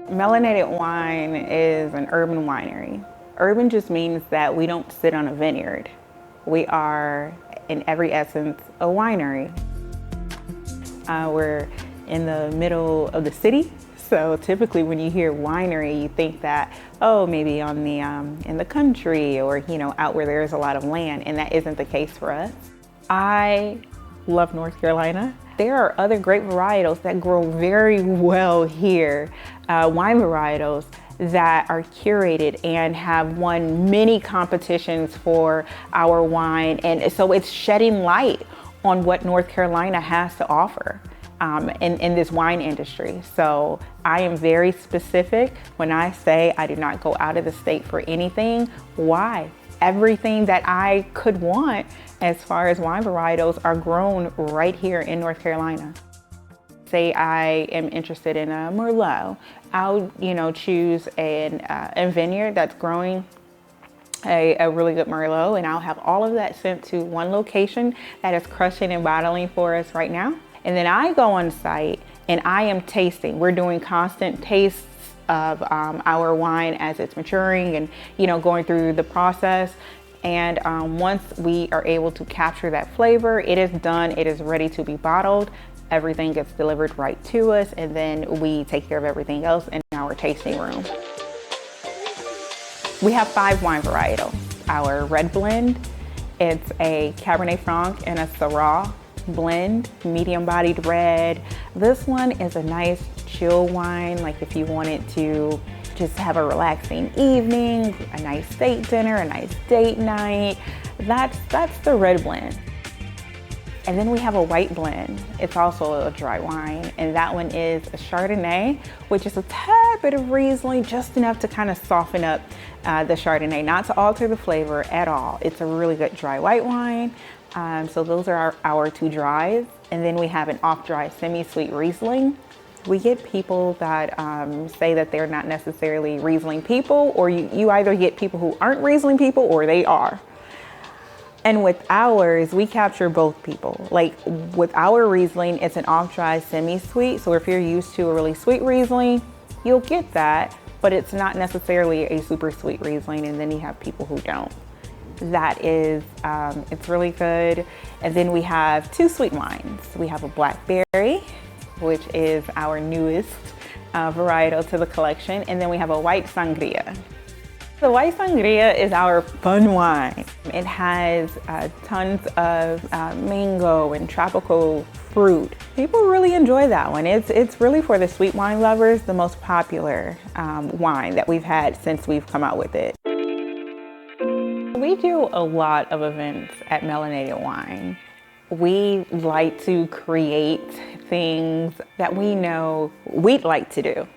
Melanated Wine is an urban winery. Urban just means that we don't sit on a vineyard. We are, in every essence, a winery. We're in the middle of the city, so typically when you hear winery, you think that, oh, maybe on the in the country or out where there's a lot of land, and that isn't the case for us. I love North Carolina. There are other great varietals that grow very well here, wine varietals that are curated and have won many competitions for our wine. And so it's shedding light on what North Carolina has to offer in this wine industry. So I am very specific when I say I do not go out of the state for anything. Why? Everything that I could want as far as wine varietals are grown right here in North Carolina. Say I am interested in a Merlot, I'll choose a vineyard that's growing a really good Merlot, and I'll have all of that sent to one location that is crushing and bottling for us right now. And then I go on site and I am tasting. We're doing constant tastes of our wine as it's maturing and going through the process. And once we are able to capture that flavor, it is done, it is ready to be bottled. Everything gets delivered right to us, and then we take care of everything else in our tasting room. We have 5 wine varietals. Our red blend, it's a Cabernet Franc and a Syrah blend, medium-bodied red. This one is a nice chill wine, like if you wanted to just have a relaxing evening, a nice date dinner, a nice date night. That's the red blend. And then we have a white blend. It's also a dry wine, and that one is a Chardonnay, which is a tad bit of Riesling, just enough to kind of soften up the Chardonnay, not to alter the flavor at all. It's a really good dry white wine. So those are our 2 dries. And then we have an off-dry semi-sweet Riesling. We get people that say that they're not necessarily Riesling people, or you either get people who aren't Riesling people or they are. And with ours, we capture both people. Like with our Riesling, it's an off-dry semi-sweet. So if you're used to a really sweet Riesling, you'll get that, but it's not necessarily a super sweet Riesling. And then you have people who don't. That is, it's really good. And then we have 2 sweet wines. We have a blackberry, which is our newest varietal to the collection. And then we have a white sangria. The white sangria is our fun wine. It has tons of mango and tropical fruit. People really enjoy that one. It's really for the sweet wine lovers, the most popular wine that we've had since we've come out with it. We do a lot of events at Melanated Wine. We like to create things that we know we'd like to do.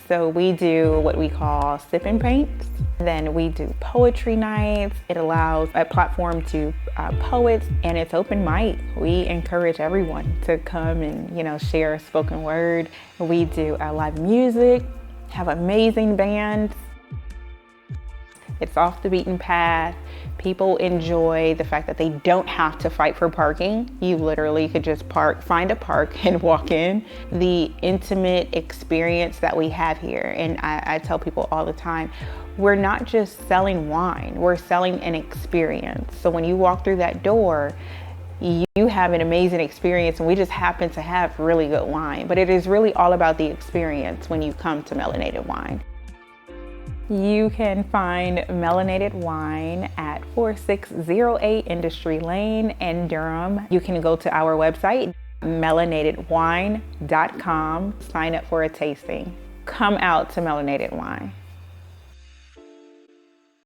So we do what we call sip and paints. Then we do poetry nights. It allows a platform to poets, and it's open mic. We encourage everyone to come and share spoken word. We do live music, have amazing bands. It's off the beaten path. People enjoy the fact that they don't have to fight for parking. You literally could just find a park and walk in. The intimate experience that we have here, and I tell people all the time, we're not just selling wine, we're selling an experience. So when you walk through that door, you have an amazing experience, and we just happen to have really good wine. But it is really all about the experience when you come to Melanated Wine. You can find Melanated Wine at 4608 Industry Lane in Durham. You can go to our website, melanatedwine.com, sign up for a tasting. Come out to Melanated Wine.